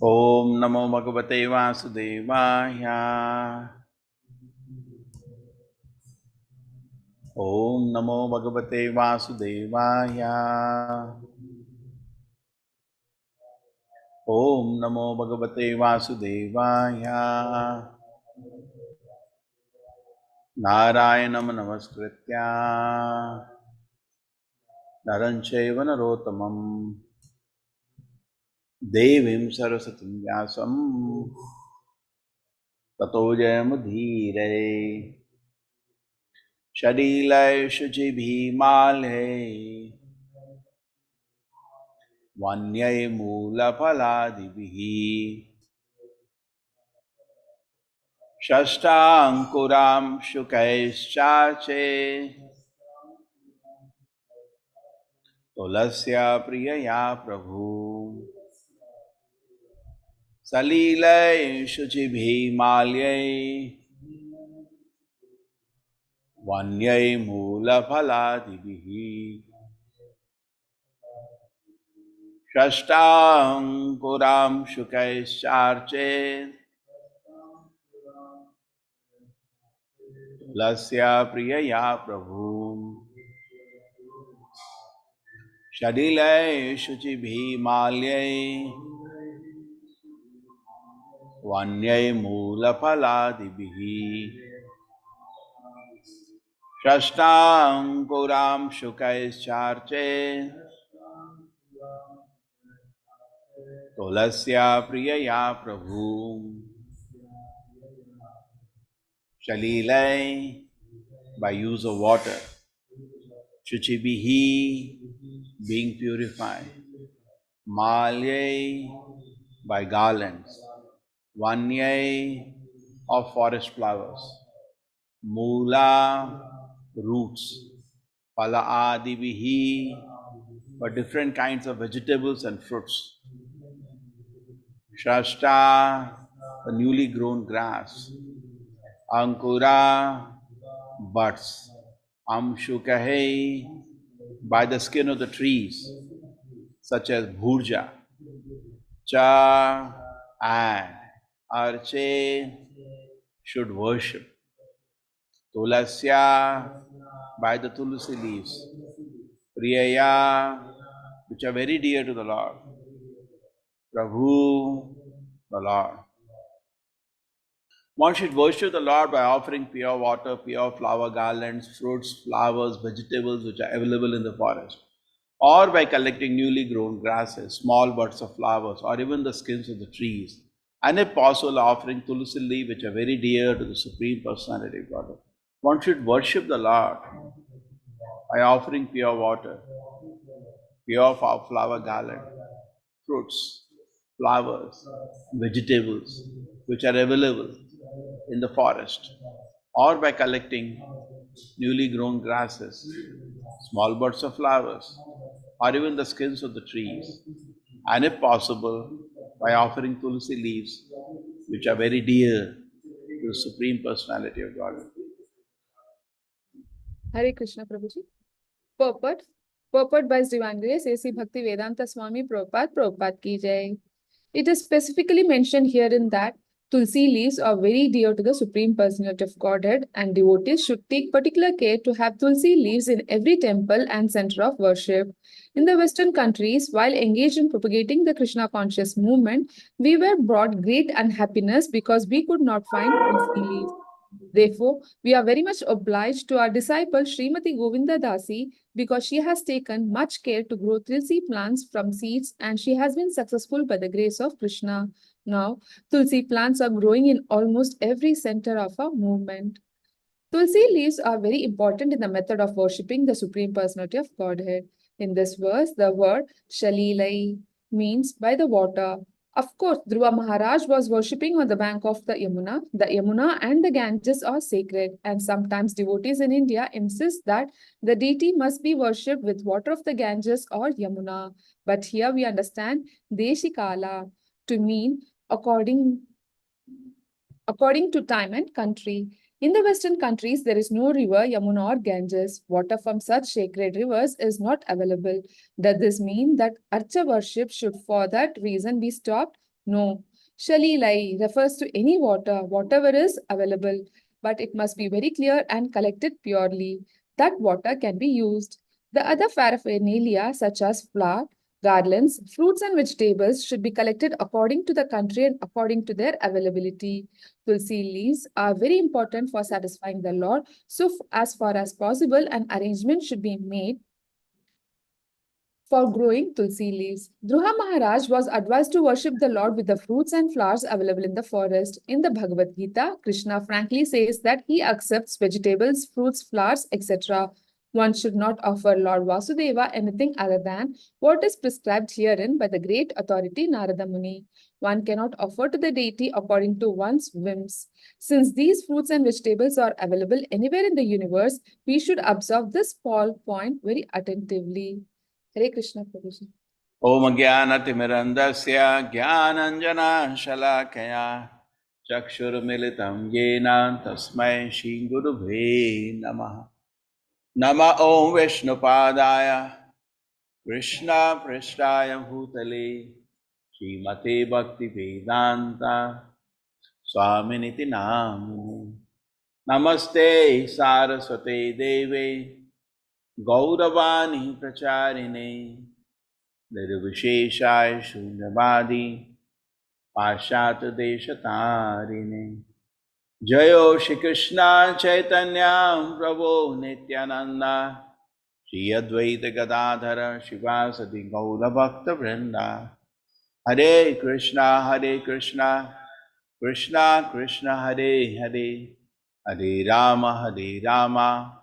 Om Namo Bhagavate Vasudevaya. Om Namo Bhagavate Vasudevaya. Om Namo Bhagavate Vasudevaya. Narayanam Namaskritya Naranchaiva Narottamam Devim Saraswatim Vyasam Tato Jayamudhire Shadilay Shujibhimalhe Vanyay Mula Paladibihi Shashtankuram Shukaischache Tulasya Priyaya Prabhu Salilay Shujibhimalye Vanyay Mula Paladibihi Shashtankuram Shukaischache Lasya Priyaya Prabhu Shadilay Shujibhimalye Vanyay Mula Paladibihi Shashtankuram Shukaischache Tulasya Priyaya Prabhu Shalilai by use of water, Shuchibihi being purified, Malye by garlands, Vanyai of forest flowers, Mula roots, Pala Adibihi by different kinds of vegetables and fruits, Shashta the newly grown grass, Ankura buds, Amshukahe by the skin of the trees, such as Bhurja, Cha and Arche should worship. Tulasya by the Tulsi leaves, Priyaya which are very dear to the Lord, Prabhu the Lord. One should worship the Lord by offering pure water, pure flower garlands, fruits, flowers, vegetables which are available in the forest, or by collecting newly grown grasses, small buds of flowers, or even the skins of the trees, and if possible, offering tulsi leaf which are very dear to the Supreme Personality of Godhead. One should worship the Lord by offering pure water, pure flower garland, fruits, flowers, vegetables which are available in the forest, or by collecting newly grown grasses, small buds of flowers, or even the skins of the trees, and if possible, by offering tulsi leaves, which are very dear to the Supreme Personality of Godhead. Hare Krishna Prabhuji. Purport. Purport by His Divine Grace A.C. Bhakti Vedanta Swami Prabhupada ki jai. It is specifically mentioned herein that Tulsi leaves are very dear to the Supreme Personality of Godhead, and devotees should take particular care to have Tulsi leaves in every temple and center of worship. In the Western countries, while engaged in propagating the Krishna conscious movement, we were brought great unhappiness because we could not find Tulsi leaves. Therefore, we are very much obliged to our disciple Srimati Govinda Dasi because she has taken much care to grow Tulsi plants from seeds and she has been successful by the grace of Krishna. Now, Tulsi plants are growing in almost every center of our movement. Tulsi leaves are very important in the method of worshipping the Supreme Personality of Godhead. In this verse, the word Shalilai means by the water. Of course, Dhruva Maharaj was worshipping on the bank of the Yamuna. The Yamuna and the Ganges are sacred, and sometimes devotees in India insist that the deity must be worshipped with water of the Ganges or Yamuna. But here we understand Deshikala to mean according to time and country. In the Western countries, there is no river, Yamuna or Ganges. Water from such sacred rivers is not available. Does this mean that Archa worship should for that reason be stopped? No. Shalilai refers to any water, whatever is available, but it must be very clear and collected purely. That water can be used. The other paraphernalia, such as flour, garlands, fruits, and vegetables, should be collected according to the country and according to their availability. Tulsi leaves are very important for satisfying the Lord, so as far as possible, an arrangement should be made for growing tulsi leaves. Dhruva Maharaj was advised to worship the Lord with the fruits and flowers available in the forest. In the Bhagavad Gita, Krishna frankly says that he accepts vegetables, fruits, flowers, etc. One should not offer Lord Vasudeva anything other than what is prescribed herein by the great authority Narada Muni. One cannot offer to the deity according to one's whims. Since these fruits and vegetables are available anywhere in the universe, we should observe this small point very attentively. Hare Krishna, Prabhuji. Om Jnanatimirandasya Jnananjana Shalakaya Chakshurmilitam Yena Tasmai Shri Gurubhe Namaha. Nama Om Vishnupadaya Krishna Prishtaya Bhutale Srimate Bhakti Vedanta Swaminiti Namini. Namaste Saraswate Deve Gauravani Pracharine Nirvisheshaya Shunyavadi Pashat Deshatarine Jayo Shri Krishna Chaitanya Prabhu Nityananda Shri Advaita Gadadhara Shivasati Gaura Bhakta Vrinda Hare Krishna Krishna Krishna Hare Hare Hare Rama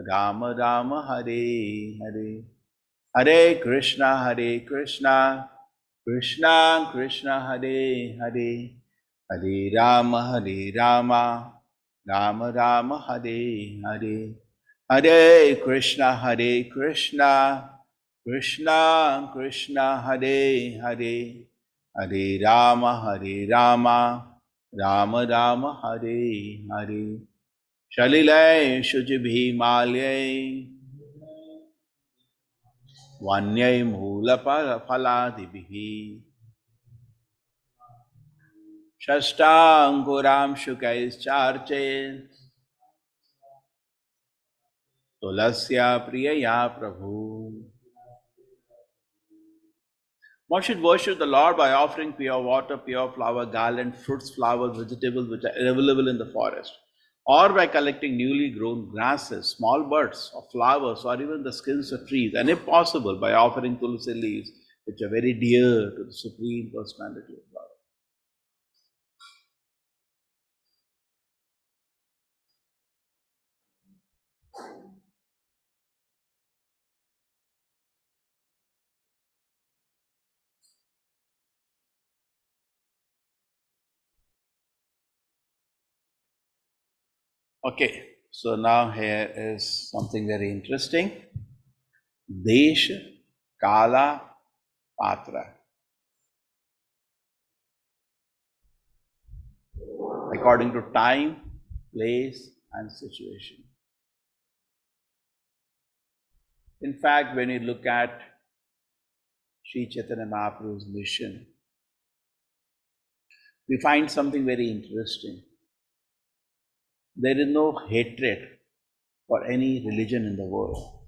Rama Rama Hare Hare Hare Krishna Krishna Krishna Hare Hare Hare Rama Rama Rama Hare Hare Hare Krishna Krishna Krishna Hare Hare Hare Rama Rama Rama Hare Hare Shalilay Shujibhi Malyay Vanyay Mula Phaladibihi Shashtanguram Shukais Charche Tulasya Priyaya Prabhu. One should worship the Lord by offering pure water, pure flower, garland, fruits, flowers, vegetables which are available in the forest, or by collecting newly grown grasses, small buds of flowers, or even the skins of trees, and if possible, by offering tulsi leaves, which are very dear to the Supreme Personality of God. Okay, so now here is something very interesting. Desha, Kala, Patra. According to time, place, and situation. In fact, when you look at Sri Chaitanya Mahaprabhu's mission, we find something very interesting. There is no hatred for any religion in the world.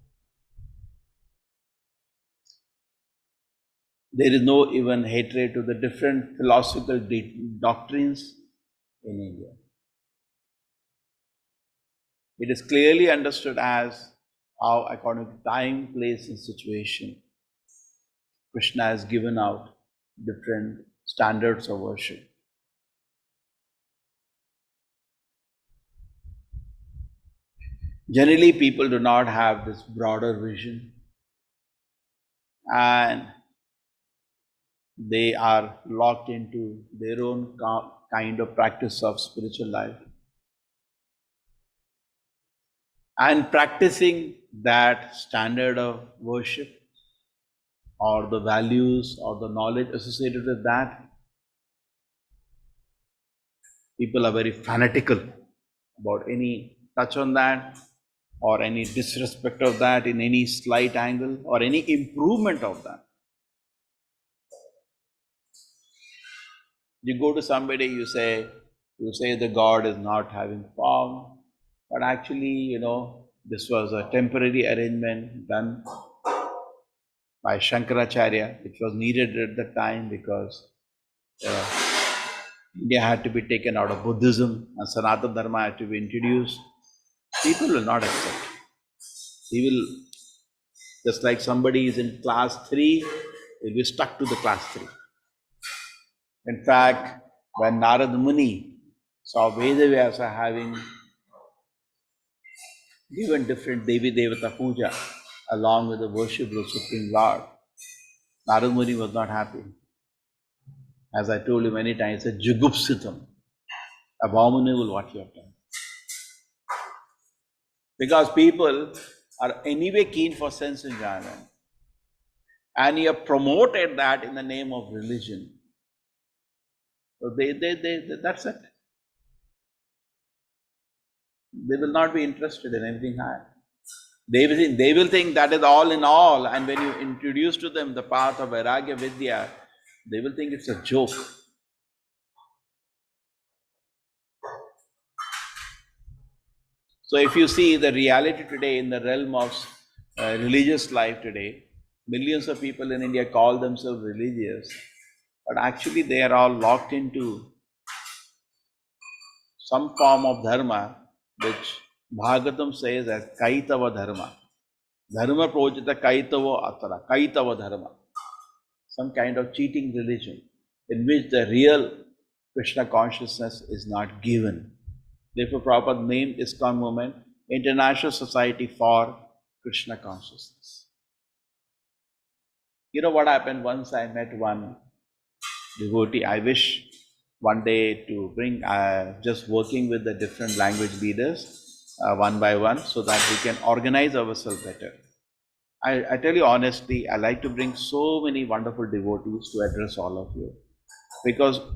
There is no even hatred to the different philosophical doctrines in India. It is clearly understood as how, according to time, place, and situation, Krishna has given out different standards of worship. Generally, people do not have this broader vision, and they are locked into their own kind of practice of spiritual life. And practicing that standard of worship or the values or the knowledge associated with that, people are very fanatical about any touch on that or any disrespect of that in any slight angle or any improvement of that. You go to somebody, you say the God is not having form, but actually, this was a temporary arrangement done by Shankaracharya, which was needed at the time because India had to be taken out of Buddhism and Sanatana Dharma had to be introduced. People will not accept. He will, just like somebody is in class 3, will be stuck to the class 3. In fact, when Narad Muni saw Vedavyasa having given different Devi Devata puja along with the worship of the Supreme Lord, Narad Muni was not happy. As I told you many times, it's a jugupsitam, abominable what you have done. Because people are anyway keen for sense enjoyment, and you have promoted that in the name of religion. So that's it. They will not be interested in anything higher. They will think that is all in all, and when you introduce to them the path of Vairagya Vidya, they will think it's a joke. So if you see the reality today in the realm of religious life today, millions of people in India call themselves religious, but actually they are all locked into some form of dharma, which Bhagavatam says as Kaitava dharma. Dharma projita Kaitavo Atara, Kaitava dharma. Some kind of cheating religion in which the real Krishna consciousness is not given. Therefore, Prabhupada named ISKCON movement International Society for Krishna Consciousness. You know what happened? Once I met one devotee. I wish one day to bring, just working with the different language leaders one by one so that we can organize ourselves better. I tell you honestly, I like to bring so many wonderful devotees to address all of you.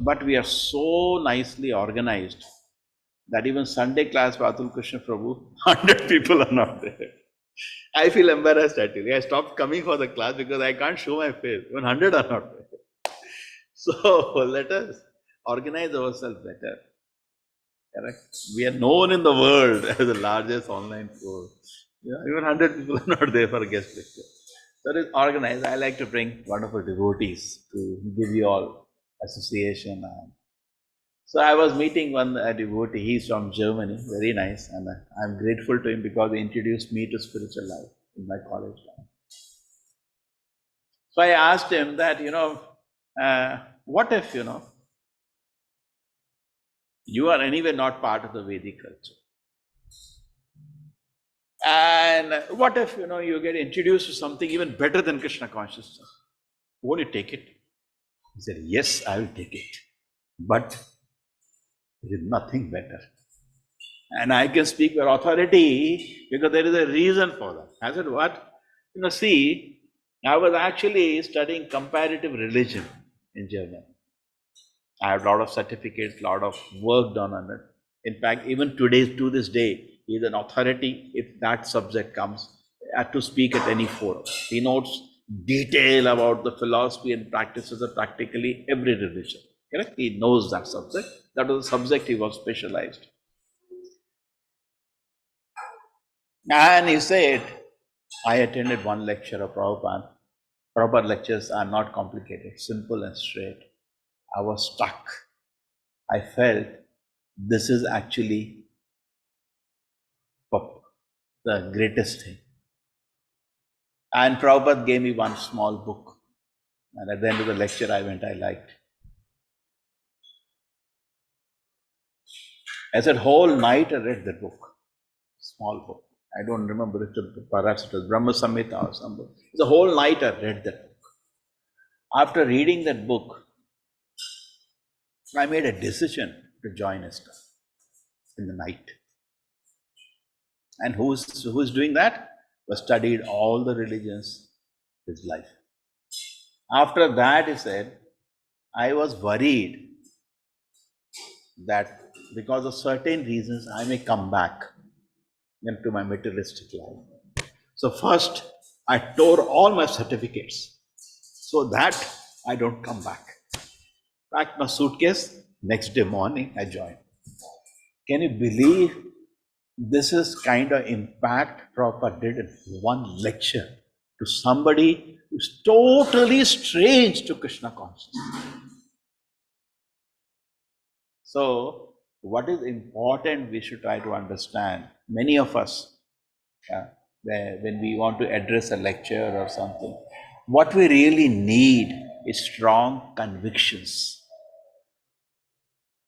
But we are so nicely organized that even Sunday class for Atul Krishna Prabhu, 100 people are not there. I feel embarrassed actually. I stopped coming for the class because I can't show my face. Even 100 are not there. So let us organize ourselves better. Correct? We are known in the world as the largest online course. Yeah, even 100 people are not there for a guest lecture. So it is organized. I like to bring wonderful devotees to give you all association. So I was meeting one devotee. He's from Germany, very nice, and I'm grateful to him because he introduced me to spiritual life in my college life. So I asked him that, what if, you are anyway not part of the Vedic culture. And what if, you get introduced to something even better than Krishna consciousness? Won't you take it? He said, yes, I will take it. But there is nothing better. And I can speak with authority because there is a reason for that. I said, what? See, I was actually studying comparative religion in Germany. I have a lot of certificates, a lot of work done on it. In fact, even to this day, he is an authority if that subject comes. I have to speak at any forum. He knows detail about the philosophy and practices of practically every religion. Correct? He knows that subject. That was the subject he was specialized. And he said, I attended one lecture of Prabhupada. Prabhupada lectures are not complicated, simple and straight. I was stuck. I felt this is actually the greatest thing. And Prabhupada gave me one small book. And at the end of the lecture, I liked. I said, whole night I read that book. Small book. I don't remember it. Perhaps it was Brahma Samhita or something. The whole night I read that book. After reading that book, I made a decision to join ISKCON in the night. And who's doing that? Was studied all the religions his life. After that, he said, I was worried that because of certain reasons, I may come back into my materialistic life. So first, I tore all my certificates so that I don't come back. Packed my suitcase. Next day morning, I joined. Can you believe this is kind of impact Prabhupada did in one lecture to somebody who's totally strange to Krishna consciousness? So, what is important we should try to understand. Many of us, when we want to address a lecture or something, what we really need is strong convictions.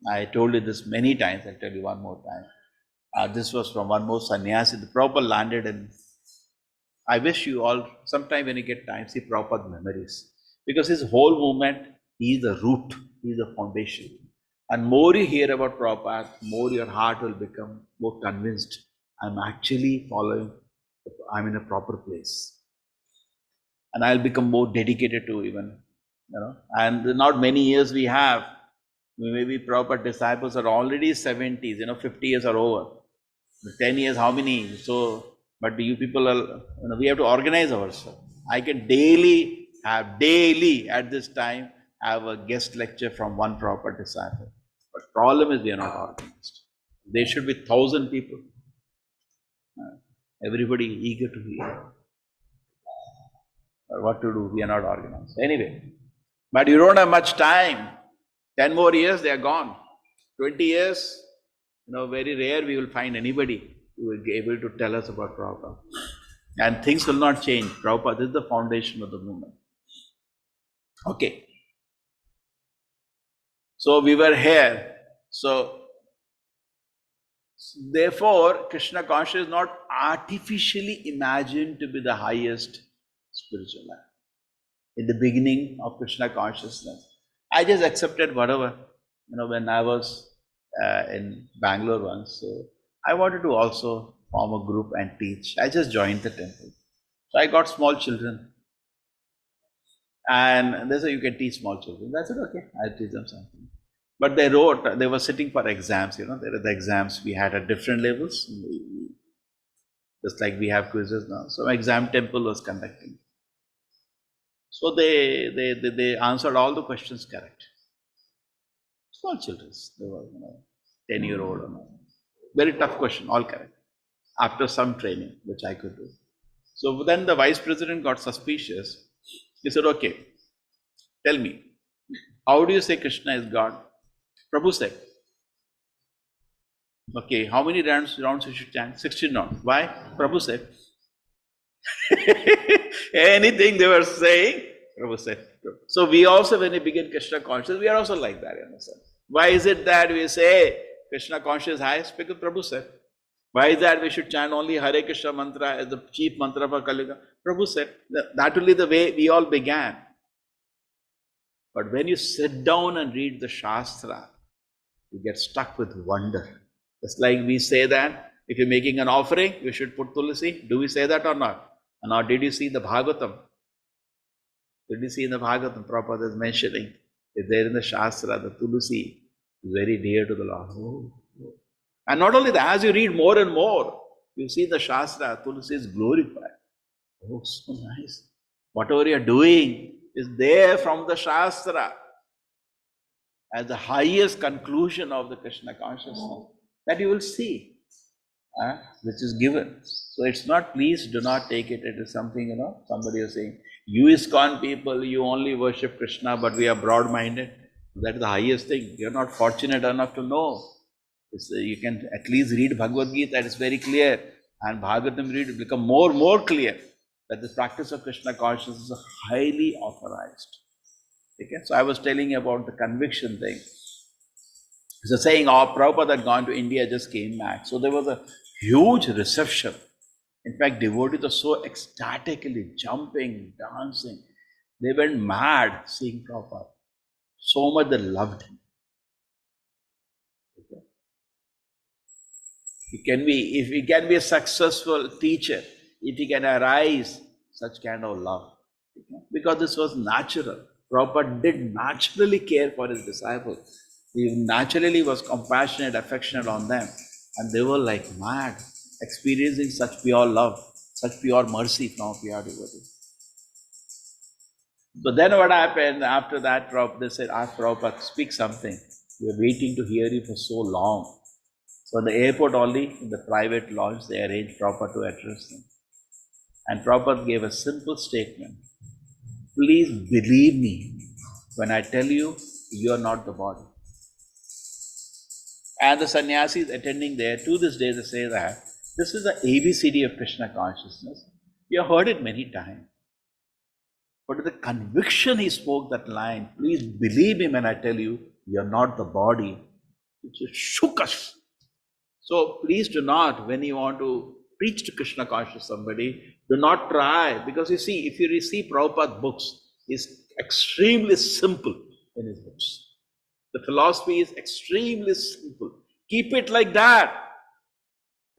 I told you this many times, I'll tell you one more time. This was from one more sannyasi. The Prabhupada landed in. I wish you all, sometime when you get time, see Prabhupada memories. Because his whole movement, he is the root, he is the foundation. And more you hear about Prabhupada, more your heart will become more convinced. I'm actually following, I'm in a proper place. And I'll become more dedicated to even, and not many years we have. Maybe Prabhupada disciples are already 70s, 50 years are over. 10 years, how many? So, but you people are, we have to organize ourselves. I can daily at this time, have a guest lecture from one proper disciple. But problem is we are not organized. There should be 1,000 people. Everybody eager to hear. But what to do? We are not organized. Anyway, but you don't have much time. 10 more years, they are gone. 20 years, very rare we will find anybody who will be able to tell us about Prabhupada. And things will not change. Prabhupada is the foundation of the movement. Okay. So we were here. So, therefore, Krishna consciousness is not artificially imagined to be the highest spiritual life. In the beginning of Krishna consciousness, I just accepted whatever, when I was in Bangalore once. So I wanted to also form a group and teach. I just joined the temple. So I got small children. And they said, you can teach small children. I said, okay, I'll teach them something. But they were sitting for exams, there are the exams we had at different levels. Just like we have quizzes now. So exam temple was conducting. So they answered all the questions correct. Small children, they were 10-year-old or no. Very tough question, all correct. After some training, which I could do. So then the vice president got suspicious. He said, okay, tell me, how do you say Krishna is God? Prabhu said. Okay, how many rounds you should chant? 16 rounds. Why? Prabhu said. Anything they were saying, Prabhu said. So we also, when we begin Krishna consciousness, we are also like that, Why is it that we say Krishna consciousness is highest? Because Prabhu said. Why is that we should chant only Hare Krishna mantra as the chief mantra for Kali Yuga? Prabhu said. That will be the way we all began. But when you sit down and read the Shastra, you get stuck with wonder. Just like we say that if you're making an offering, you should put tulsi. Do we say that or not? And now, did you see the Bhagavatam? Did you see in the Bhagavatam, Prabhupada is mentioning, is there in the Shastra, the tulsi is very dear to the Lord. Oh. And not only that, as you read more and more, you see the Shastra, tulsi is glorified. Oh, so nice. Whatever you're doing is there from the Shastra as the highest conclusion of the Krishna consciousness that you will see, which is given. So it's not, please do not take it, it is something, somebody is saying, you ISKCON people, you only worship Krishna, but we are broad-minded. That is the highest thing. You're not fortunate enough to know. You can at least read Bhagavad Gita, that is very clear. And Bhagavatam read, it become more clear that the practice of Krishna consciousness is highly authorized. Okay? So I was telling you about the conviction thing. So saying, Prabhupada had gone to India, just came back. So there was a huge reception. In fact, devotees were so ecstatically jumping, dancing. They went mad seeing Prabhupada. So much they loved him. Okay. If he can be a successful teacher, if he can arise such kind of love. Okay. Because this was natural. Prabhupada did naturally care for his disciples. He naturally was compassionate, affectionate on them. And they were like mad, experiencing such pure love, such pure mercy from a pure devotee. So then what happened after that? They said, ask Prabhupada, speak something. We are waiting to hear you for so long. So in the airport only, in the private lounge, they arranged Prabhupada to address them. And Prabhupada gave a simple statement. Please believe me when I tell you, you are not the body. And the sannyasis attending there, to this day, they say that this is the ABCD of Krishna consciousness. You have heard it many times. But with the conviction he spoke that line, please believe me when I tell you, you are not the body, it just shook us. So please do not, when you want to preach to Krishna conscious somebody, do not try. Because you see, if you receive Prabhupada's books, it's extremely simple in his books. The philosophy is extremely simple. Keep it like that.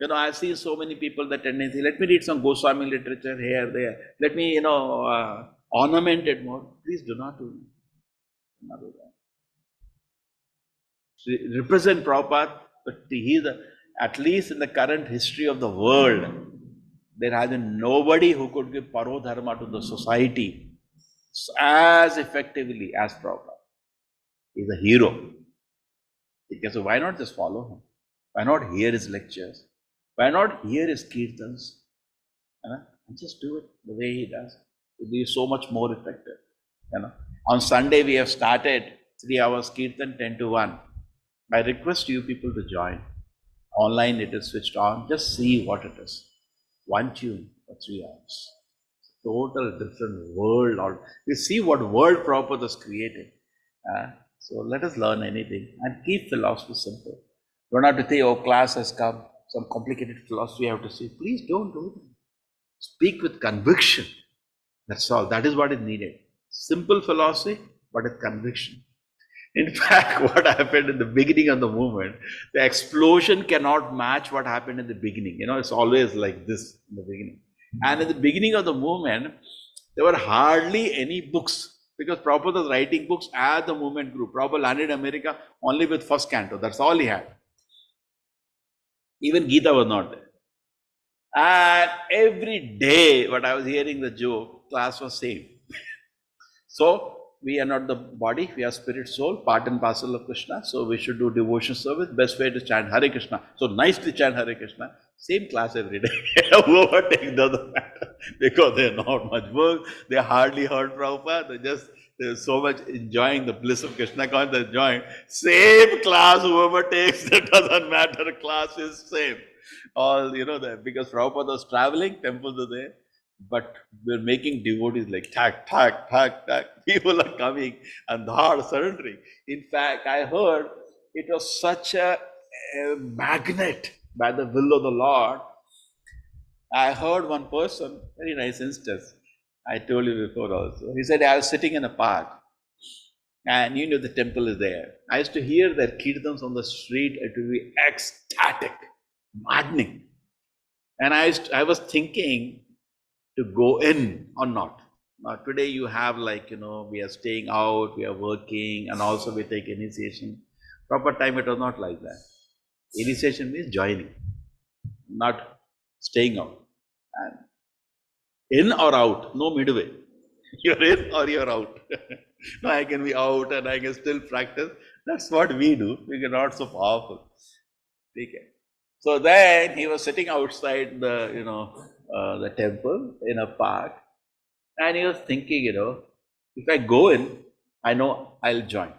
You know, I've seen so many people that tendency, let me read some Goswami literature here, there. Let me, ornament it more. Please do not do that. Do not do that. Represent Prabhupada, but at least in the current history of the world, there has been nobody who could give parodharma to the society as effectively as Prabhupada. He's a hero. So why not just follow him? Why not hear his lectures? Why not hear his kirtans? And just do it the way he does. It will be so much more effective. On Sunday we have started 3 hours kirtan, 10 to 1. I request you people to join. Online it is switched on. Just see what it is. One tune for 3 hours. Total different world. You see what world Prabhupada is creating. So let us learn anything and keep philosophy simple. Don't have to say, oh, class has come, some complicated philosophy I have to say. Please don't do that. Speak with conviction. That's all. That is what is needed. Simple philosophy, but with conviction. In fact, what happened in the beginning of the movement, the explosion cannot match what happened in the beginning. It's always like this in the beginning. And in the beginning of the movement, there were hardly any books because Prabhupada was writing books as the movement grew. Prabhupada landed in America only with first canto. That's all he had. Even Gita was not there. And every day, what I was hearing the joke, class was same. So, we are not the body, we are spirit, soul, part and parcel of Krishna. So, we should do devotion service. Best way to chant Hare Krishna. So, nicely chant Hare Krishna. Same class every day. Whoever takes doesn't matter. Because they're not much work. They hardly heard Prabhupada. They're so much enjoying the bliss of Krishna consciousness, enjoying. Same class, whoever takes, it doesn't matter. Class is same. All, because Prabhupada was traveling, temples are there. But we're making devotees like tag. People are coming and they are surrendering. In fact, I heard it was such a magnet by the will of the Lord. I heard one person, very nice instance. I told you before also. He said, I was sitting in a park and the temple is there. I used to hear their kirtans on the street. It would be ecstatic, maddening. And I was thinking, to go in or not. Now today you have we are staying out, we are working, and also we take initiation. Proper time it was not like that. Initiation means joining, not staying out. And in or out, no midway. You're in or you're out. No, I can be out and I can still practice. That's what we do. We are not so powerful. Okay. So then he was sitting outside the temple in a park, and he was thinking, if I go in, I know I'll join.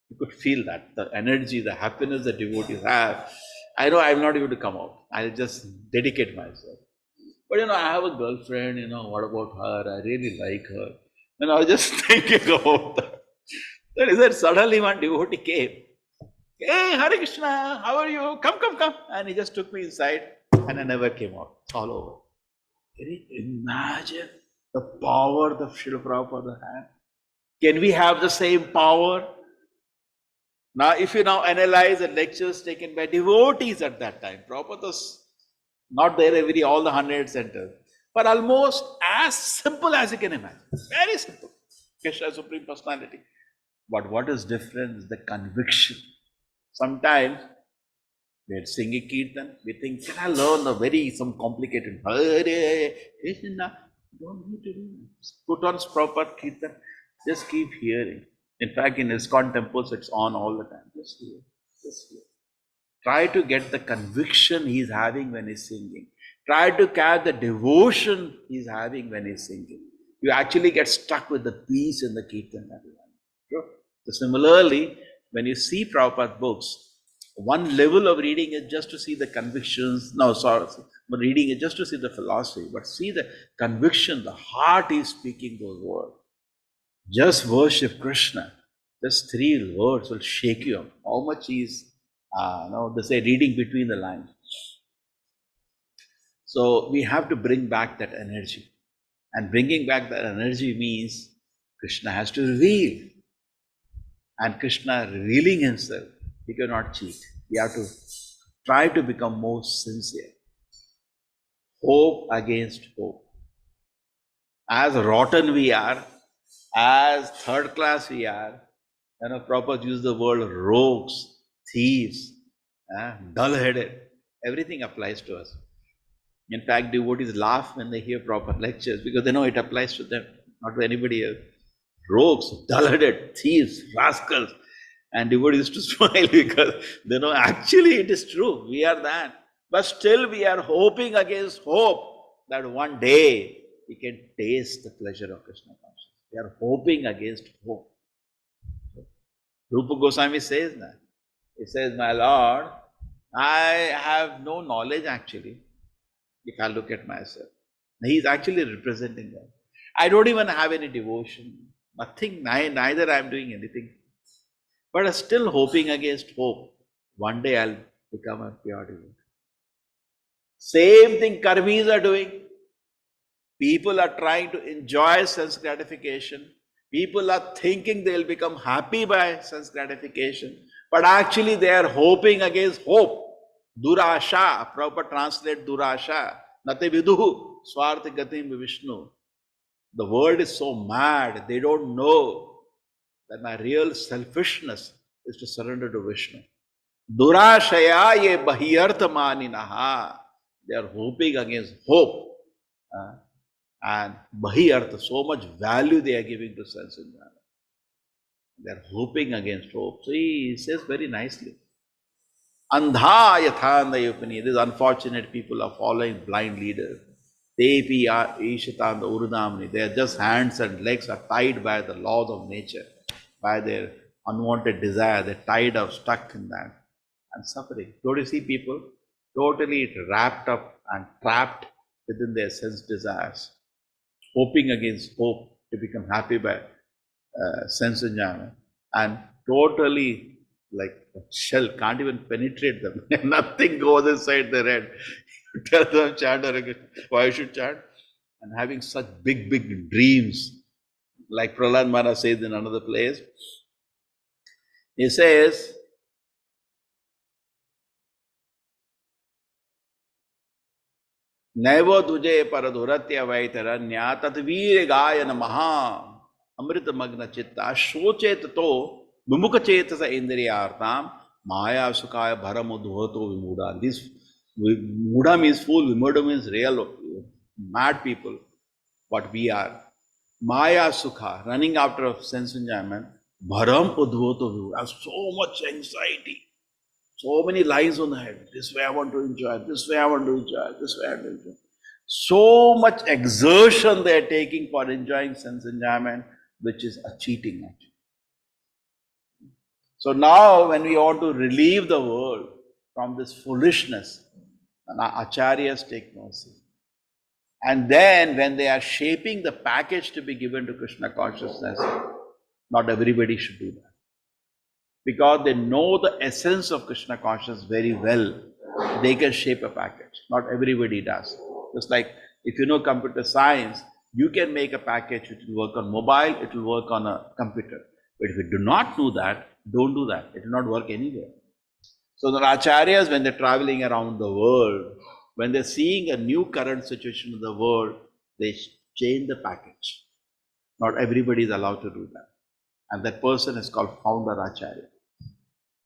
You could feel that, the energy, the happiness that devotees have. I know I'm not able to come out. I'll just dedicate myself. But I have a girlfriend, what about her? I really like her. And I was just thinking about that. Then he said, suddenly one devotee came. Hey, Hare Krishna, how are you? Come. And he just took me inside and I never came out. It's all over. Can you imagine the power that Srila Prabhupada had? Can we have the same power? Now, if you now analyze the lectures taken by devotees at that time, Prabhupada was not there all the 100 centers, but almost as simple as you can imagine. Very simple. Krishna Supreme Personality. But what is different is the conviction. Sometimes we sing a kirtan, we think, can I learn some complicated Hare Krishna? Don't need to do it. Put on proper kirtan. Just keep hearing. In fact, in ISKCON temples, it's on all the time. Just hear. Just hear. Try to get the conviction he's having when he's singing. Try to catch the devotion he's having when he's singing. You actually get stuck with the peace in the Kirtan. Sure. So similarly, when you see Prabhupada's books, one level of reading is just to see the convictions. No, sorry, but reading is just to see the philosophy. But see the conviction, the heart is speaking those words. Just worship Krishna. Just 3 words will shake you up. How much is, they say reading between the lines. So we have to bring back that energy. And bringing back that energy means Krishna has to reveal. And Krishna revealing himself, he cannot cheat. We have to try to become more sincere. Hope against hope. As rotten we are, as third class we are, Prabhupada used the word rogues, thieves, dull-headed. Everything applies to us. In fact, devotees laugh when they hear Prabhupada lectures because they know it applies to them, not to anybody else. Rogues, dull-headed, thieves, rascals. And devotees to smile because they know actually it is true. We are that. But still we are hoping against hope that one day we can taste the pleasure of Krishna consciousness. We are hoping against hope. Rupa Goswami says that. He says, my Lord, I have no knowledge actually, if I look at myself. He is actually representing that. I don't even have any devotion. Nothing, neither I am doing anything. But I'm still hoping against hope. One day I'll become a pure devotee. Same thing karmis are doing. People are trying to enjoy sense gratification. People are thinking they'll become happy by sense gratification. But actually they are hoping against hope. Durasha, Prabhupada translate Durasha. Nate viduhu, swartha gatim Vishnu. The world is so mad, they don't know that my real selfishness is to surrender to Vishnu. Durashaya ye bahiyartha maninaha. They are hoping against hope. And bahiyartha, so much value they are giving to sense enjoyment. They are hoping against hope. So he says very nicely. Andha yathandayupani. These unfortunate people are following blind leaders. Tepi ishatanda urudamani. Their just hands and legs are tied by the laws of nature, by their unwanted desire. They're tied up, stuck in that, and suffering. Don't you see people totally wrapped up and trapped within their sense desires, hoping against hope to become happy by sense enjoyment, and totally like a shell can't even penetrate them. Nothing goes inside their head. You tell them chant or why you should chant, and having such big dreams, like Prahlad Maharaj says in another place. He says, Naiva tuje paradhuratya vaitaranya tatveer gayana maha amrita magna chitta shochet to vimukha chetasa indriyartam maya sukaya bharamudhoto vimuda. This muda means fool, vimuda means real mad people, what we are. Maya sukha, running after sense enjoyment, bharam udhoto vimuda. So much anxiety. So many lines on the head. This way I want to enjoy, this way I want to enjoy, this way I want to enjoy. So much exertion they are taking for enjoying sense enjoyment, which is a cheating actually. So now when we want to relieve the world from this foolishness, acharyas take mercy. And then when they are shaping the package to be given to Krishna consciousness, not everybody should do that. Because they know the essence of Krishna consciousness very well, they can shape a package. Not everybody does. Just like if you know computer science, you can make a package which will work on mobile, it will work on a computer. But if you do not know that, don't do that. It will not work anywhere. So the acharyas, when they're traveling around the world, when they're seeing a new current situation in the world, they change the package. Not everybody is allowed to do that. And that person is called founder acharya.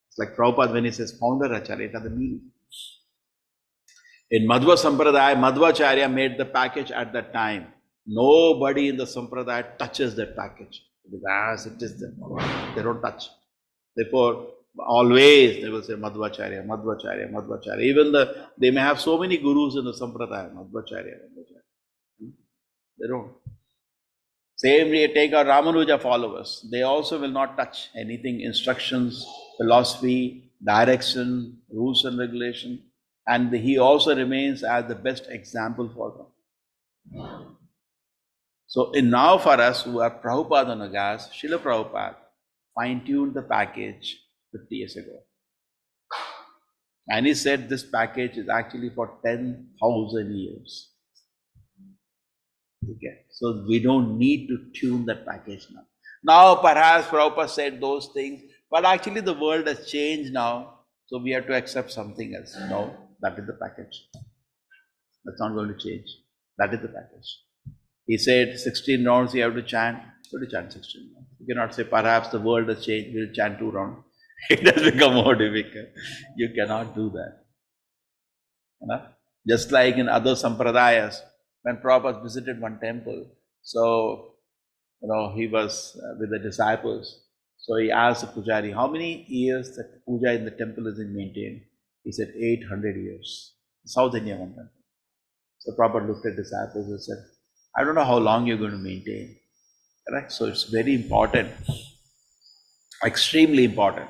It's like Prabhupada when he says founder acharya, it has a meaning. In Madhva Sampradaya, Madhvacharya made the package at that time. Nobody in the Sampradaya touches that package. It is as it is there. They don't touch. Therefore, always they will say Madhvacharya, Madhvacharya, Madhvacharya. Even they may have so many gurus in the Sampradaya, Madhvacharya, Madhvacharya. They don't. Same way, take our Ramanuja followers. They also will not touch anything, instructions, philosophy, direction, rules and regulation. And he also remains as the best example for them. So now for us who are Prabhupada Nagas, Srila Prabhupada fine-tuned the package 50 years ago. And he said this package is actually for 10,000 years. Okay. So we don't need to tune that package now. Now perhaps Prabhupada said those things, but actually the world has changed now. So we have to accept something else. No, that is the package. That's not going to change. That is the package. He said 16 rounds you have to chant. You have to chant 16 rounds. You cannot say perhaps the world has changed, we'll chant 2 rounds. It has become more difficult. You cannot do that. You know? Just like in other sampradayas, when Prabhupada visited one temple, so he was with the disciples. So he asked the pujari, how many years the puja in the temple is maintained? He said 800 years. South India one temple. So Prabhupada looked at disciples and said, I don't know how long you're going to maintain. Correct? So it's very important, extremely important.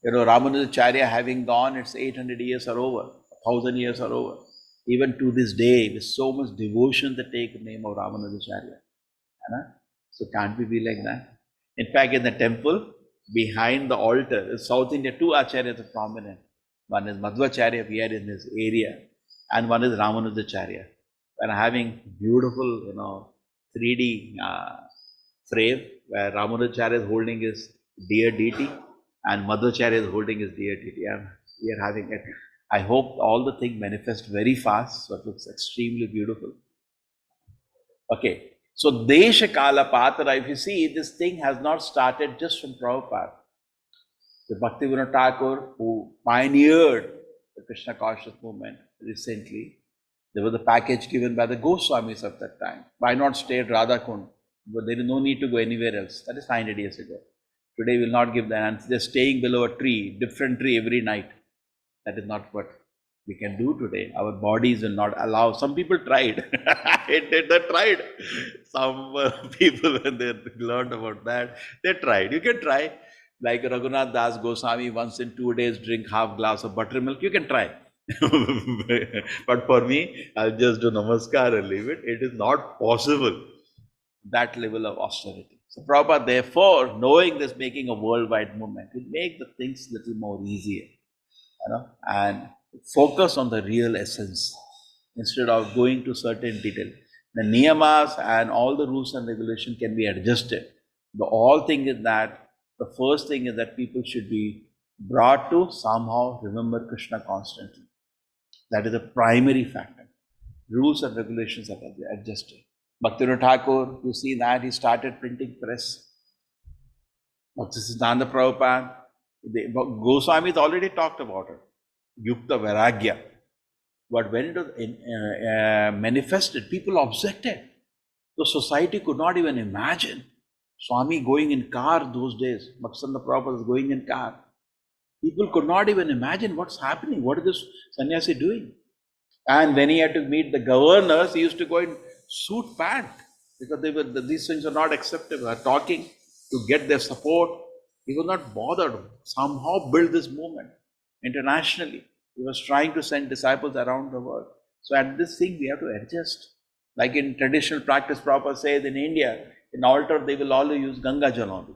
Ramanujacharya having gone, it's 800 years are over, 1,000 years are over. Even to this day, with so much devotion they take the name of Ramanujacharya. So can't we be like that? In fact, in the temple, behind the altar, in South India, 2 acharyas are prominent. One is Madhvacharya here in this area, and one is Ramanujacharya. We're having beautiful, 3D frame where Ramanujacharya is holding his dear deity and Madhvacharya is holding his dear deity. And we are having it. I hope all the things manifest very fast, so it looks extremely beautiful. Okay, so Desha Kala Patra, if you see, this thing has not started just from Prabhupada. The Bhaktivinoda Thakur, who pioneered the Krishna conscious movement recently, there was a package given by the Goswamis of that time. Why not stay at Radha Kund? But there is no need to go anywhere else. That is 900 years ago. Today we will not give that. And they're staying below a tree, different tree every night. That is not what we can do today. Our bodies will not allow. Some people tried. They tried. Some people, when they learned about that, they tried. You can try. Like Raghunath Das Goswami, once in 2 days drink half glass of buttermilk. You can try. But for me, I'll just do namaskar and leave it. It is not possible, that level of austerity. So Prabhupada, therefore, knowing this, making a worldwide movement, will make the things little more easier, and focus on the real essence instead of going to certain detail. The niyamas and all the rules and regulations can be adjusted. The all thing is that, the first thing is that people should be brought to somehow remember Krishna constantly. That is the primary factor. Rules and regulations are adjusted. Bhaktivinoda Thakur, you see that he started printing press. Bhaktisiddhanta Prabhupada, Goswamis already talked about it. Yukta Vairagya. But when it was manifested, people objected. The society could not even imagine Swami going in car those days. Bhaktisiddhanta Prabhupada was going in car. People could not even imagine what's happening. What is this sannyasi doing? And when he had to meet the governors, he used to go in suit pant because these things are not acceptable. Talking to get their support. He was not bothered. Somehow build this movement internationally. He was trying to send disciples around the world. So at this thing, we have to adjust. Like in traditional practice, Prabhupada says in India, in altar, they will always use Ganga Jal only.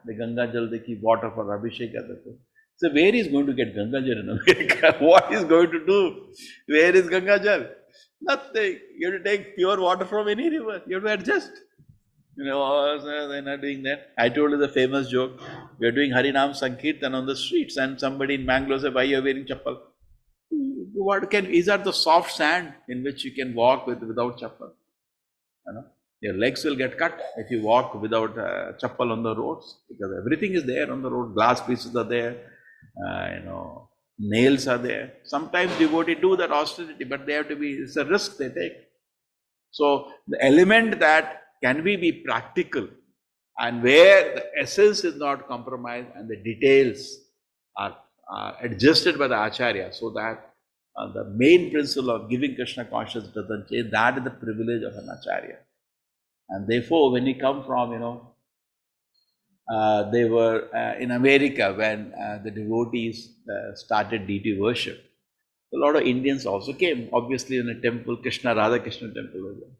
The Ganga Jal, they keep water for Abhishek. So where is going to get Ganga Jal in America? What is going to do? Where is Ganga Jal? Nothing. You have to take pure water from any river. You have to adjust. They're not doing that. I told you the famous joke. We are doing Harinam Sankirtan on the streets and somebody in Mangalore said, why you are wearing chappal? Is that the soft sand in which you can walk without chappal? Your legs will get cut if you walk without chappal on the roads, because everything is there on the road. Glass pieces are there, nails are there. Sometimes devotees do that austerity, but they have to be, it's a risk they take. So the element that can we be practical and where the essence is not compromised and the details are adjusted by the Acharya, so that the main principle of giving Krishna consciousness doesn't change. That is the privilege of an Acharya. And therefore, when we come from, they were in America when the devotees started deity worship. A lot of Indians also came, obviously, in a temple, Radha Krishna temple was there.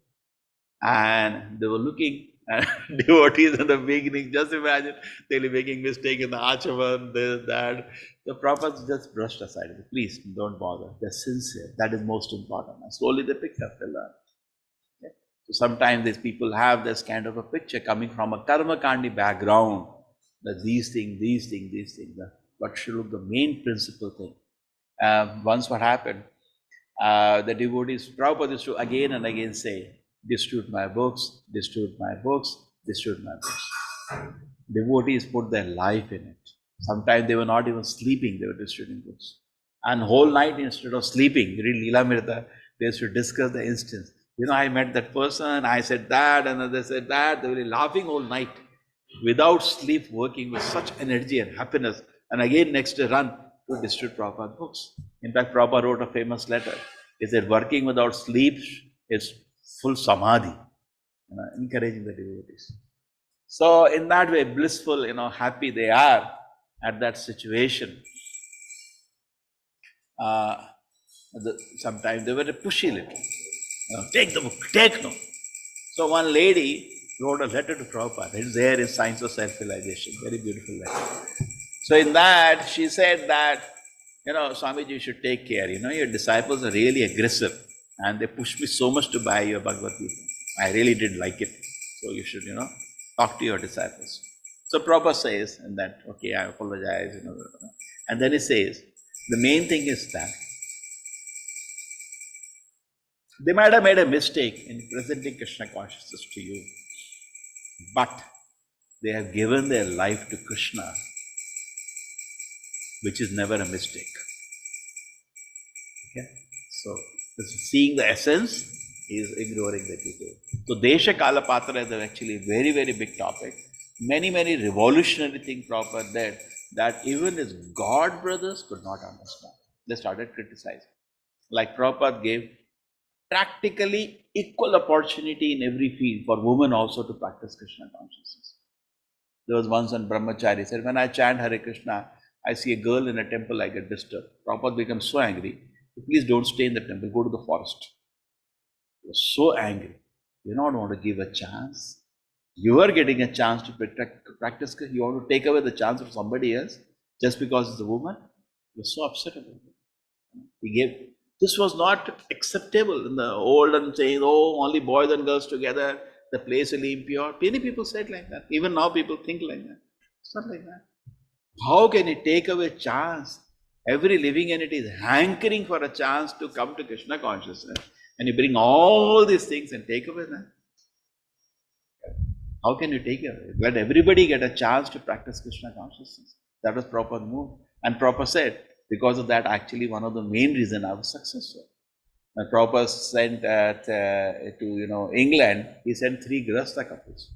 And they were looking at devotees in the beginning. Just imagine they'll be making mistake in the achavan, this, that. The Prabhupada just brushed aside. Please don't bother. They're sincere. That is most important. And slowly they picked up, they learned. Okay? So sometimes these people have this kind of a picture coming from a karma kandi background, that these things. But should look the main principal thing. Once what happened, the devotees, Prabhupada used to again and again say, distribute my books, distribute my books, distribute my books. Devotees put their life in it. Sometimes they were not even sleeping, they were distributing books. And whole night, instead of sleeping, read Leela Mirta, they used to discuss the instance. I met that person, I said that, and they said that. They were laughing all night, without sleep, working with such energy and happiness. And again, next day, run to distribute Prabhupada books. In fact, Prabhupada wrote a famous letter. He said, working without sleep is full samadhi, encouraging the devotees. So in that way, blissful, happy they are at that situation. Sometimes they were a pushy little. Take the book, take no. So one lady wrote a letter to Prabhupada. It's there in Science of Self-Realization. Very beautiful letter. So in that, she said that, Swamiji, you should take care. Your disciples are really aggressive and they pushed me so much to buy your Bhagavad Gita. I really didn't like it. So you should, talk to your disciples. So Prabhupada says, and that, okay, I apologize, And then he says, the main thing is that they might have made a mistake in presenting Krishna consciousness to you, but they have given their life to Krishna, which is never a mistake. Okay? So, seeing the essence is ignoring the detail. So, Desha Kala Patra is actually a very, very big topic. Many revolutionary things Prabhupada did that even his God brothers could not understand. They started criticizing. Like Prabhupada gave practically equal opportunity in every field for women also to practice Krishna consciousness. There was once one brahmachari said, when I chant Hare Krishna, I see a girl in a temple, I get disturbed. Prabhupada becomes so angry. Please don't stay in the temple, go to the forest. He was so angry. You don't want to give a chance. You are getting a chance to practice. You want to take away the chance of somebody else just because it's a woman. He was so upset about it. This was not acceptable in the olden saying, oh, only boys and girls together, the place will be impure. Many people said like that. Even now people think like that. It's not like that. How can you take away chance? Every living entity is hankering for a chance to come to Krishna consciousness. And you bring all these things and take away that. How can you take it? Let everybody get a chance to practice Krishna consciousness. That was Prabhupada move. And Prabhupada said, because of that, actually one of the main reasons I was successful. When Prabhupada sent to England, he sent 3 Grahastha couples.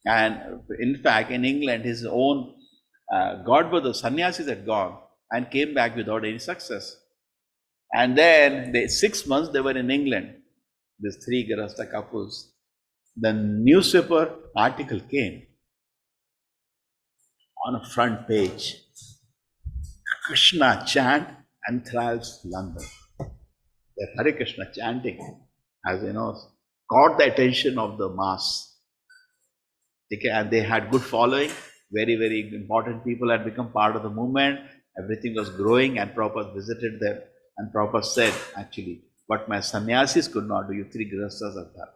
And in fact, in England, his own godbrother, sannyasis had gone and came back without any success. And then 6 months they were in England, these 3 Grahastha couples. The newspaper article came on a front page. Krishna chant enthralls London. The Hare Krishna chanting has, caught the attention of the mass. Okay, and they had good following. Very important people had become part of the movement. Everything was growing, and Prabhupada visited them. And Prabhupada said, actually, what my sannyasis could not do, you 3 grahasthas have done.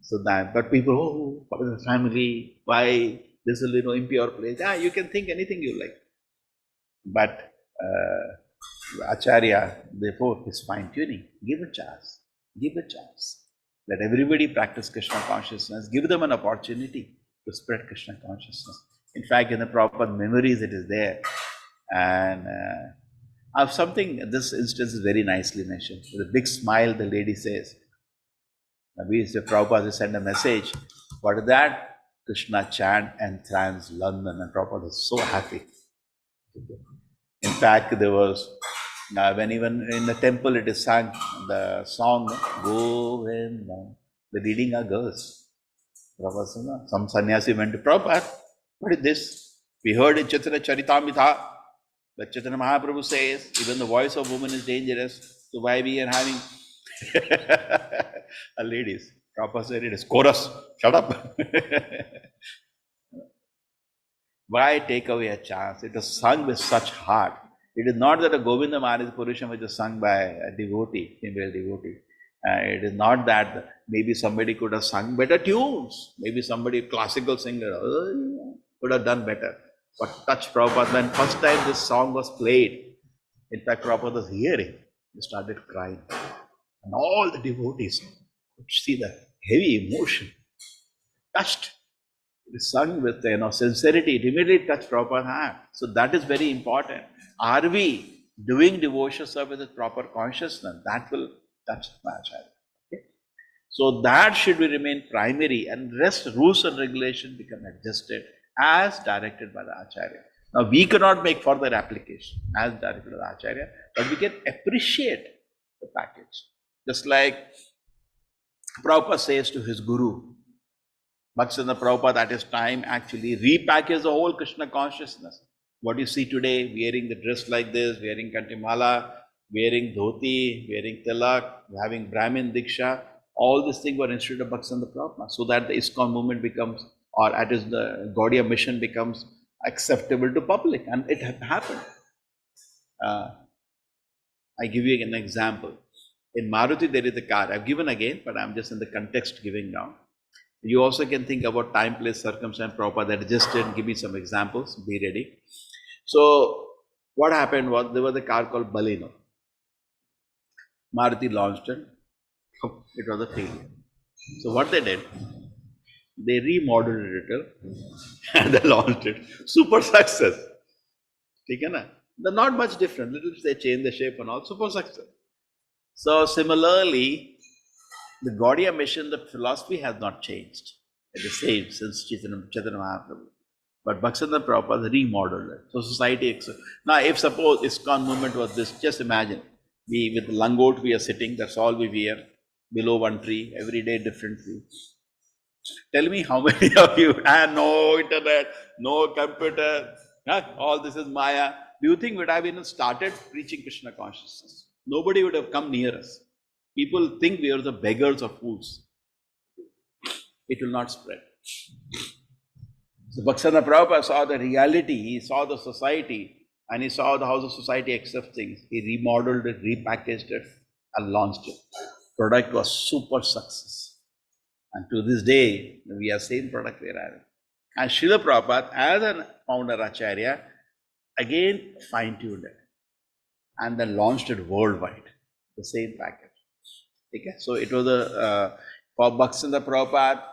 So that, but people, oh, what is the family? Why this is impure place? You can think anything you like. But Acharya, therefore, is fine tuning. Give a chance. Give a chance. Let everybody practice Krishna consciousness. Give them an opportunity to spread Krishna consciousness. In fact, in the Prabhupada memories, it is there. And I have something, this instance is very nicely mentioned. With a big smile, the lady says, We used to, Prabhupada send a message. What is that? Krishna chant enthroned London, and Prabhupada was so happy. In fact, there was, when even in the temple it is sung, the song, Govinda, the leading are girls. Prabhupada said, "No." Some sannyasi went to Prabhupada, what is this? We heard in Chaitanya Charitamrita, that Chaitanya Mahaprabhu says, even the voice of woman is dangerous, so why we are having a ladies? Prabhupada said it is chorus, shut up. Why take away a chance? It was sung with such heart. It is not that a Govinda Maharaj Purusham which is sung by a devotee, female devotee. It is not that maybe somebody could have sung better tunes. Maybe somebody, classical singer, could have done better. But touch Prabhupada, when first time this song was played, in fact, Prabhupada was hearing, he started crying. And all the devotees could see the heavy emotion, touched. It is sung with sincerity. It immediately touched proper heart. So that is very important. Are we doing devotional service with proper consciousness? That will touch the Acharya. Okay? So that should remain primary, and rest rules and regulation become adjusted as directed by the Acharya. Now we cannot make further application as directed by the Acharya, but we can appreciate the package. Just like Prabhupada says to his guru, Bhaktisiddhanta Prabhupada at his time actually repackaged the whole Krishna consciousness. What you see today, wearing the dress like this, wearing kantimala, wearing dhoti, wearing tilak, having Brahmin Diksha, all these things were instituted of Bhaktisiddhanta Prabhupada, so that the ISKCON movement becomes, or at is the Gaudiya mission becomes acceptable to public, and it happened. I give you an example. In Maruti there is a car, I've given again, but I'm just in the context giving now. You also can think about time, place, circumstance, Prabhupada adjusted, give me some examples, be ready. So, what happened was, there was a car called Baleno. Maruti launched it. It was a failure. So, what they did, they remodeled it a little and they launched it. Super success. They're not much different. Little they changed the shape and all, super success. So, similarly, the Gaudiya mission, the philosophy has not changed. It is the same since Chaitanya Mahaprabhu. But Bhaktisiddhanta Prabhupada remodeled it. So society accepts. Now, if suppose ISKCON movement was this, just imagine, we with the langot we are sitting, that's all we wear, below one tree, every day different tree. Tell me how many of you have no internet, no computer, all this is Maya. Do you think would have even started preaching Krishna consciousness? Nobody would have come near us. People think we are the beggars or fools. It will not spread. So Bhaktisiddhanta Prabhupada saw the reality, he saw the society, and he saw how the society accepts things. He remodeled it, repackaged it, and launched it. Product was super success. And to this day, we are same product we are having. And Srila Prabhupada, as a founder Acharya, again fine-tuned it. And then launched it worldwide, the same package. Okay? So it was for Bhaktisiddhanta Prabhupada,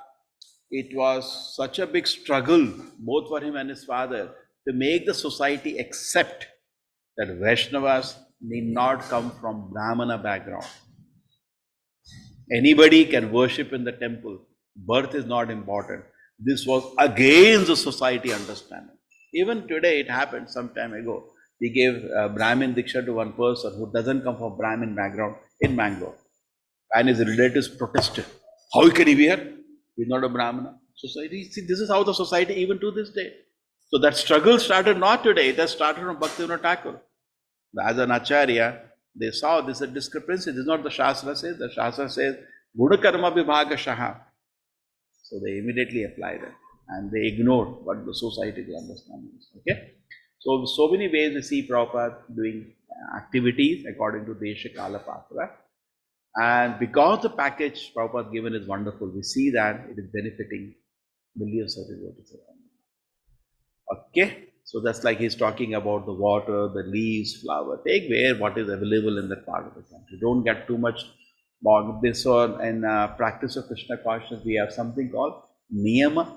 it was such a big struggle, both for him and his father, to make the society accept that Vaishnavas need not come from Brahmana background. Anybody can worship in the temple. Birth is not important. This was against the society understanding. Even today, it happened some time ago. We gave Brahmin Diksha to one person who doesn't come from Brahmin background in Mangalore. And his relatives protested. How can he be here? He's not a Brahmana. Society, see, this is how the society even to this day. So that struggle started not today, it has started from Bhaktivinoda Thakur. As an Acharya, they saw this is a discrepancy. This is not the Shastra says. The Shastra says, Guna Karma Vibhaga Shaha. So they immediately applied it. And they ignored what the societal understanding is. Okay? So many ways we see Prabhupada doing activities according to Desha, Kala, Patra. And because the package Prabhupada given is wonderful, we see that it is benefiting millions of devotees around. Okay? So that's like he's talking about the water, the leaves, flower. Take where what is available in that part of the country. Don't get too much bogged. This or in practice of Krishna consciousness, we have something called Niyama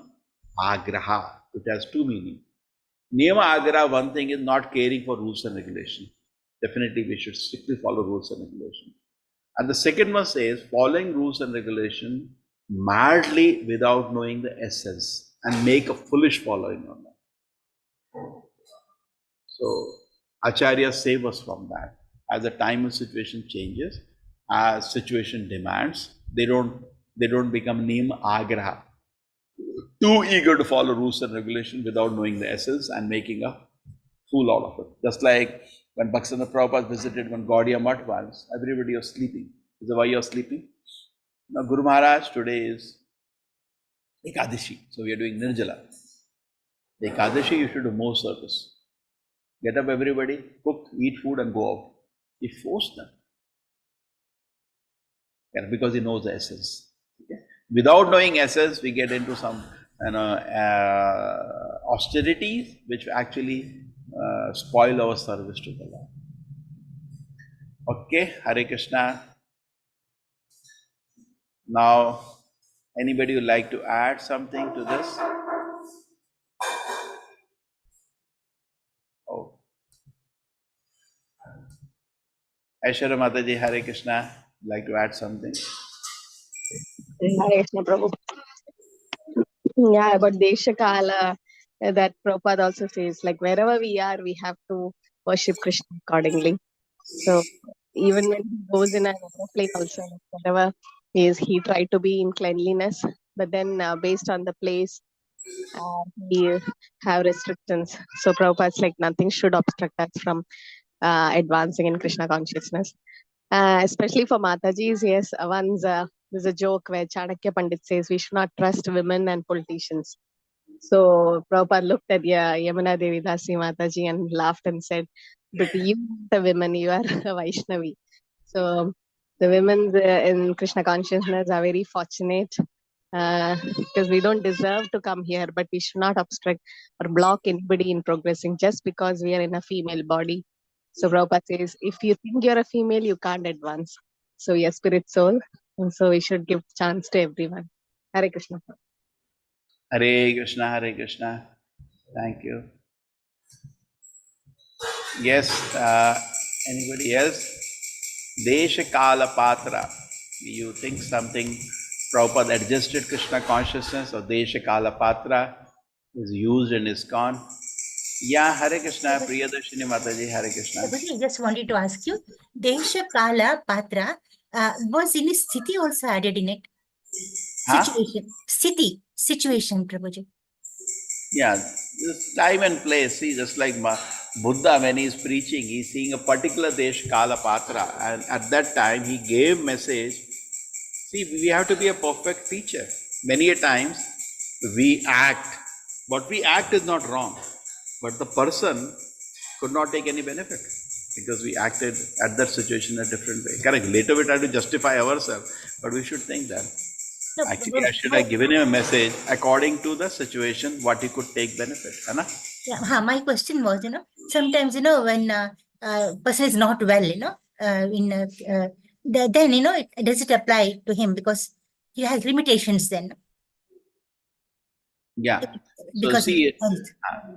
Agraha. It has two meanings. Niyama Agraha, one thing is not caring for rules and regulation. Definitely we should strictly follow rules and regulation. And the second one says, following rules and regulation madly without knowing the essence and make a foolish following on that. So Acharya save us from that. As the time and situation changes, as situation demands, they don't become niyam agraha, too eager to follow rules and regulation without knowing the essence and making a fool out of it. Just like when Bhaktisiddhanta Prabhupada visited one Gaudiya Mutt once, everybody was sleeping. Is that why you're sleeping? Now Guru Maharaj, today is Ekadashi, so we are doing Nirjala. The Ekadashi, you should do more service. Get up everybody, cook, eat food and go out. He forced them. Yeah, because he knows the essence. Okay? Without knowing essence, we get into some austerities which actually spoil our service to the Lord. Okay, Hare Krishna. Now, anybody would like to add something to this? Oh. Aishwarya Mataji, Hare Krishna, like to add something? Hare Krishna Prabhu. Yeah, about Desha Kala, that Prabhupada also says, like wherever we are, we have to worship Krishna accordingly. So even when he goes in another place also, like wherever he is, he tried to be in cleanliness, but then based on the place, he have restrictions. So Prabhupada's like nothing should obstruct us from advancing in Krishna consciousness. Especially for Matajis, yes, once there's a joke where Chanakya Pandit says we should not trust women and politicians. So Prabhupada looked at Yamuna Devi Dasi Mataji and laughed and said, but you are the women, you are a Vaishnavi. So the women in Krishna consciousness are very fortunate because we don't deserve to come here, but we should not obstruct or block anybody in progressing just because we are in a female body. So Prabhupada says, if you think you're a female, you can't advance. So you're spirit soul, and so we should give chance to everyone. Hare Krishna. Hare Krishna, Hare Krishna. Thank you. Yes, anybody else? Desha Kala Patra. You think something Prabhupada adjusted Krishna consciousness or Desha Kala Patra is used in ISKCON? Yeah, Hare Krishna, Priyadarshini Mataji, Hare Krishna. I just wanted to ask you, Desha Kala Patra, was any Sthiti also added in it? Huh? Situation, Prabhuji. Yeah, this time and place. See, just like Buddha, when he is preaching, he is seeing a particular Desh Kala Patra, and at that time he gave message. See, we have to be a perfect teacher. Many a times we act. What we act is not wrong, but the person could not take any benefit because we acted at that situation a different way. Correct. Later we try to justify ourselves, but we should think that. No, actually, I should have given him a message according to the situation, what he could take benefit. Right? Yeah, my question was, sometimes, when person is not well, then, does it apply to him because he has limitations then? Yeah. Because so see,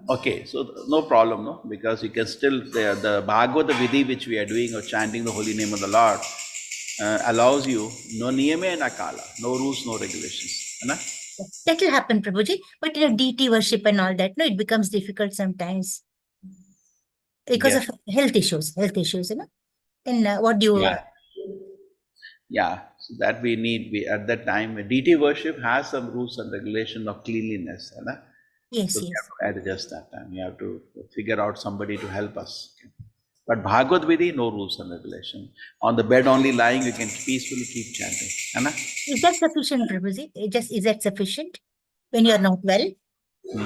okay, so no problem, no? Because you can still, the Bhagavata Vidhi which we are doing or chanting the holy name of the Lord allows you no niyame na kala, no rules, no regulations. Right? That will happen, Prabhuji. But deity worship and all that, no, it becomes difficult sometimes because of health issues, Then what do you... Yeah, so that we need, at that time, deity worship has some rules and regulation of cleanliness. Right? Yes, so yes. we have to adjust that time. We have to figure out somebody to help us. Okay? But Bhagavad Vidhi, no rules and regulation. On the bed only lying, you can peacefully keep chanting. Right? Is that sufficient, Prabhuji? Is that sufficient when you are not well?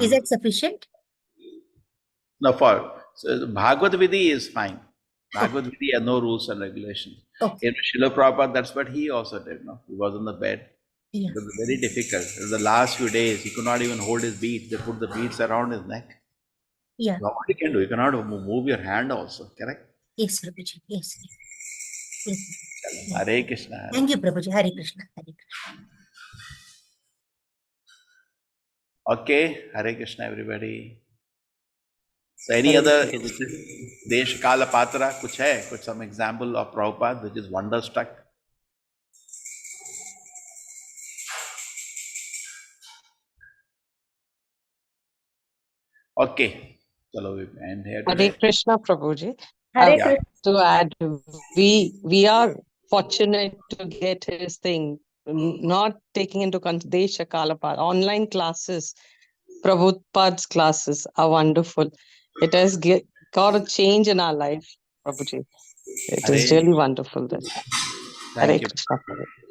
Is that sufficient? No, so Bhagavad Vidhi is fine. Bhagavad Vidhi has no rules and regulations. Okay. Srila Prabhupada, that's what he also did. No? He was on the bed. Yeah. It was very difficult. In the last few days, he could not even hold his beads. They put the beads around his neck. Yeah. So what you can do? You cannot move your hand also, correct? Yes, Prabhuji. Yes. Hare Krishna. Thank you, Prabhuji. Hare Krishna. Hare Krishna. Okay, Hare Krishna, everybody. So any other Desh Kala Patra, kuch hai? Kuch some example of Prabhupada which is wonderstruck? Okay. Chalo, we end here Hare today. Krishna, Prabhuji. Hare Yeah. To add, we are fortunate to get his thing, not taking into consideration Desha Kalapa. Online classes, Prabhupada's classes are wonderful. It has got a change in our life, Prabhuji. It is Hare. really wonderful. Hare Thank you. Krishna.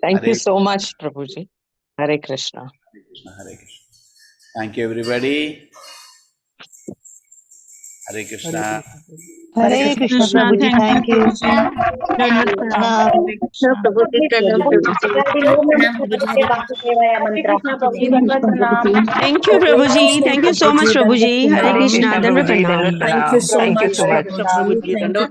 Thank Hare you so Krishna. much, Prabhuji. Hare Krishna. Hare Krishna. Hare Krishna. Thank you, everybody. Hare Krishna. Hare Krishna, Prabhuji, thank you. Pranam. Thank you, Prabhuji. Thank you so much, Prabhuji. Hare Krishna. Dandavat pranam. Thank you so much, Prabhuji.